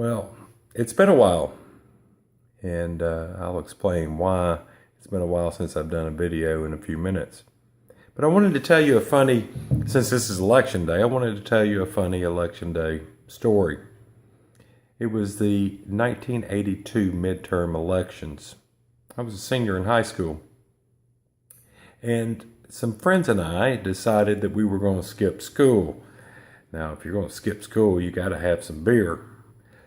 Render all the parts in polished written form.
Well, it's been a while, and I'll explain why it's been a while since I've done a video in a few minutes. But I wanted to tell you since this is election day, I wanted to tell you a funny election day story. It was the 1982 midterm elections. I was a senior in high school, and some friends and I decided that we were going to skip school. Now, if you're going to skip school, you got to have some beer.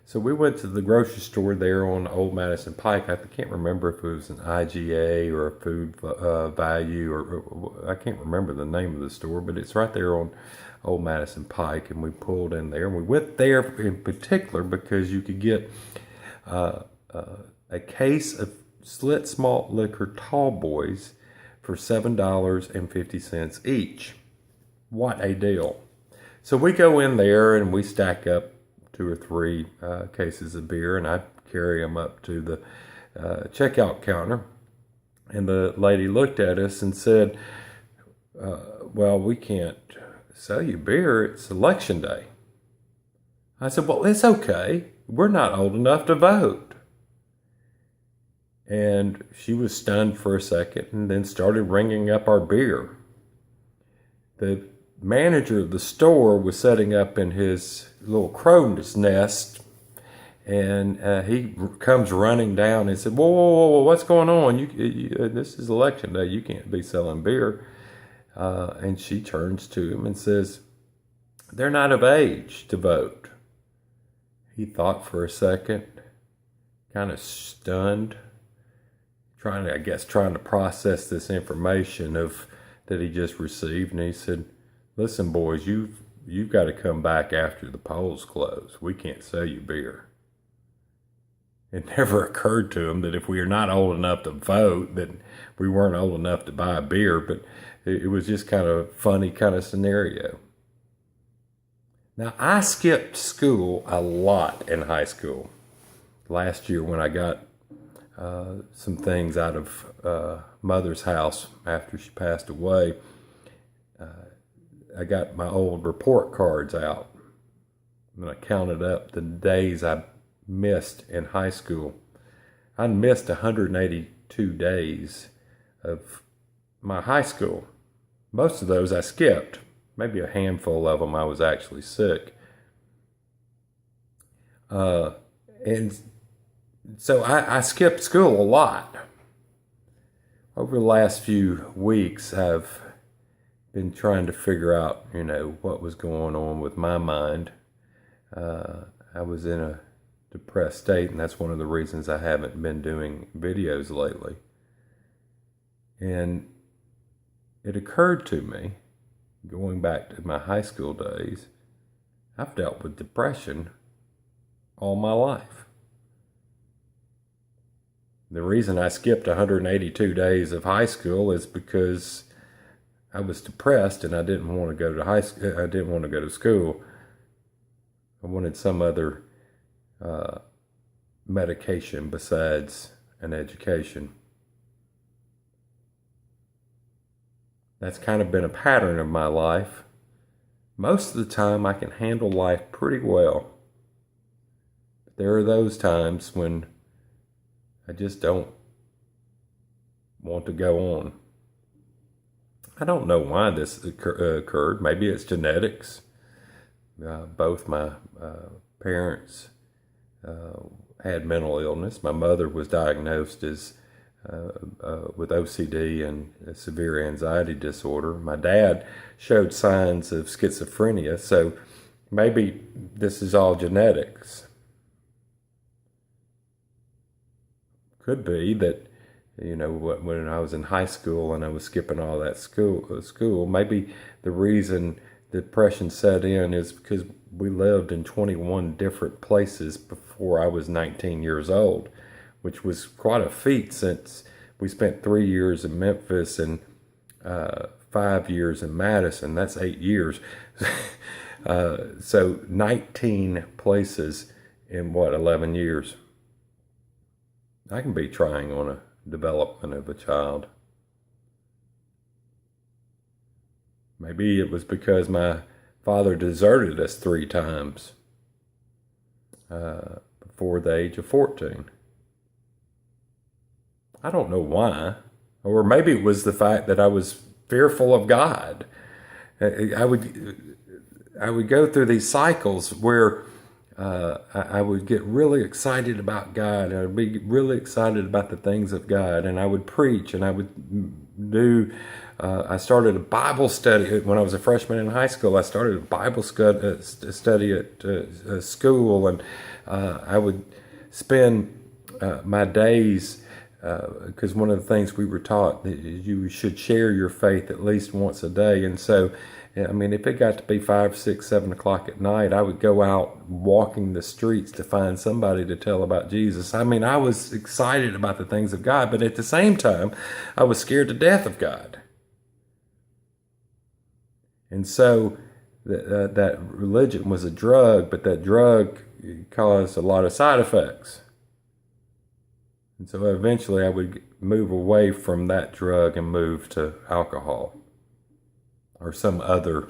So we went to the grocery store there on Old Madison Pike. I can't remember if it was an IGA or a Food Value, or I can't remember the name of the store, but it's right there on Old Madison Pike. And we pulled in there. And we went there in particular because you could get a case of Schlitz malt liquor tall boys for $7.50 each. What a deal. So we go in there and we stack up 2 or 3 cases of beer, and I carry them up to the checkout counter. And the lady looked at us and said, well, we can't sell you beer. It's election day. I said, well, it's okay. We're not old enough to vote. And she was stunned for a second and then started ringing up our beer. The manager of the store was setting up in his little crow's nest, and he comes running down and said, whoa, what's going on? This is election day. You can't be selling beer. And she turns to him and says, they're not of age to vote. He thought for a second, kind of stunned, trying to process this information that he just received. And he said, listen, boys, you've got to come back after the polls close. We can't sell you beer. It never occurred to him that if we are not old enough to vote, that we weren't old enough to buy a beer, but it was just kind of a funny kind of scenario. Now, I skipped school a lot in high school. Last year when I got some things out of Mother's house after she passed away, I got my old report cards out, and I counted up the days I missed in high school. I missed 182 days of my high school. Most of those I skipped. Maybe a handful of them I was actually sick. And so I skipped school a lot. Over the last few weeks, I've been trying to figure out, what was going on with my mind. I was in a depressed state, and that's one of the reasons I haven't been doing videos lately. And it occurred to me, going back to my high school days, I've dealt with depression all my life. The reason I skipped 182 days of high school is because I was depressed and I didn't want to go to I didn't want to go to school. I wanted some other medication besides an education. That's kind of been a pattern of my life. Most of the time I can handle life pretty well. But there are those times when I just don't want to go on. I don't know why this occurred. Maybe it's genetics. Both my parents had mental illness. My mother was diagnosed as with OCD and a severe anxiety disorder. My dad showed signs of schizophrenia, so maybe this is all genetics. Could be that, when I was in high school and I was skipping all that school, maybe the reason depression set in is because we lived in 21 different places before I was 19 years old, which was quite a feat since we spent 3 years in Memphis and 5 years in Madison. That's 8 years. So 19 places in 11 years. I can be trying on a development of a child. Maybe it was because my father deserted us 3 times. before the age of 14. I don't know why. Or maybe it was the fact that I was fearful of God. I would go through these cycles where I would get really excited about God. I would be really excited about the things of God, and I would preach, and I would do. I started a Bible study when I was a freshman in high school. I started a Bible study at school, and I would spend my days. Because one of the things we were taught is you should share your faith at least once a day. And so, I mean, if it got to be 5, 6, 7 o'clock at night, I would go out walking the streets to find somebody to tell about Jesus. I mean, I was excited about the things of God, but at the same time, I was scared to death of God. And so that religion was a drug, but that drug caused a lot of side effects. And so eventually I would move away from that drug and move to alcohol or some other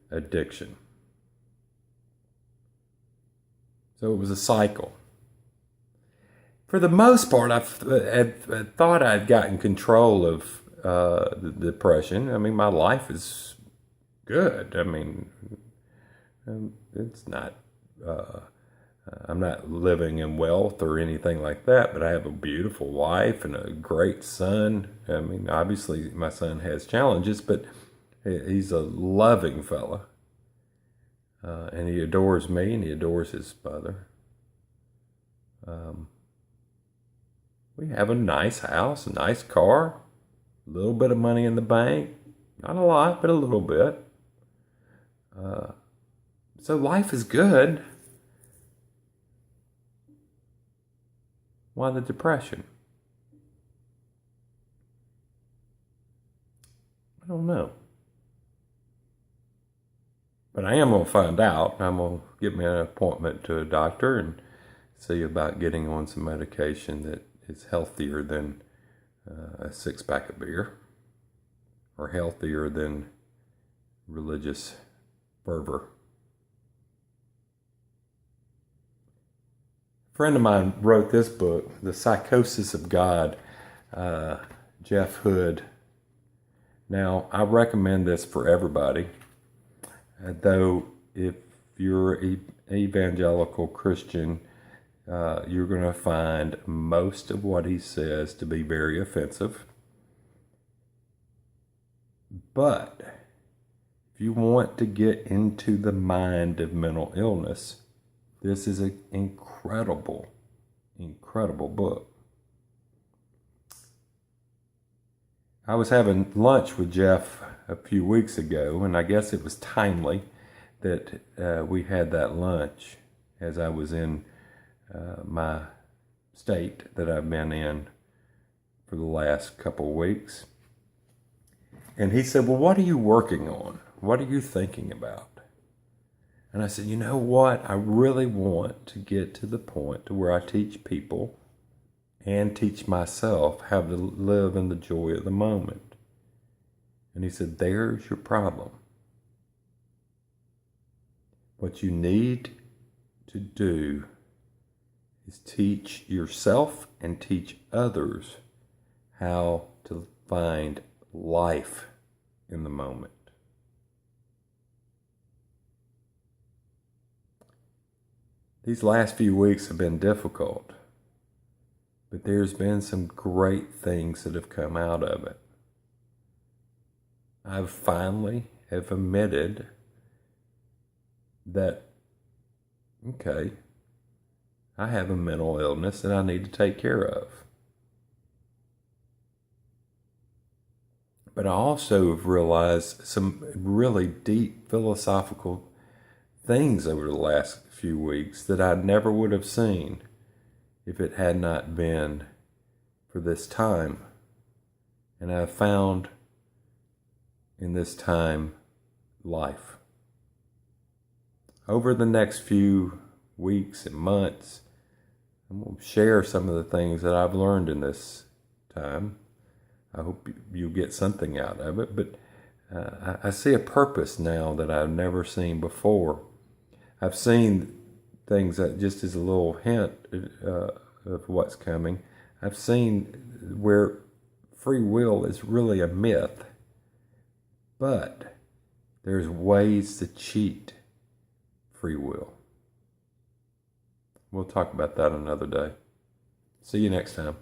addiction. So it was a cycle. For the most part, I thought I'd gotten control of the depression. I mean, my life is good. I mean, it's not... I'm not living in wealth or anything like that, but I have a beautiful wife and a great son. I mean, obviously my son has challenges, but he's a loving fella. And he adores me and he adores his mother. We have a nice house, a nice car, a little bit of money in the bank. Not a lot, but a little bit. So life is good. Why the depression? I don't know. But I am going to find out. I'm going to get me an appointment to a doctor and see about getting on some medication that is healthier than a 6-pack of beer or healthier than religious fervor. A friend of mine wrote this book, The Psychosis of God, Jeff Hood. Now, I recommend this for everybody, though if you're an evangelical Christian, you're going to find most of what he says to be very offensive. But if you want to get into the mind of mental illness, this is an incredible book. I was having lunch with Jeff a few weeks ago, and I guess it was timely that we had that lunch as I was in my state that I've been in for the last couple of weeks. And he said, well, what are you working on? What are you thinking about? And I said, you know what? I really want to get to the point to where I teach people and teach myself how to live in the joy of the moment. And he said, there's your problem. What you need to do is teach yourself and teach others how to find life in the moment. These last few weeks have been difficult, but there's been some great things that have come out of it. I finally have admitted that, okay, I have a mental illness that I need to take care of. But I also have realized some really deep philosophical things over the last few weeks that I never would have seen if it had not been for this time. And I've found in this time life. Over the next few weeks and months, I'm going to share some of the things that I've learned in this time. I hope you get something out of it, but I see a purpose now that I've never seen before. I've seen things that just as a little hint of what's coming. I've seen where free will is really a myth, but there's ways to cheat free will. We'll talk about that another day. See you next time.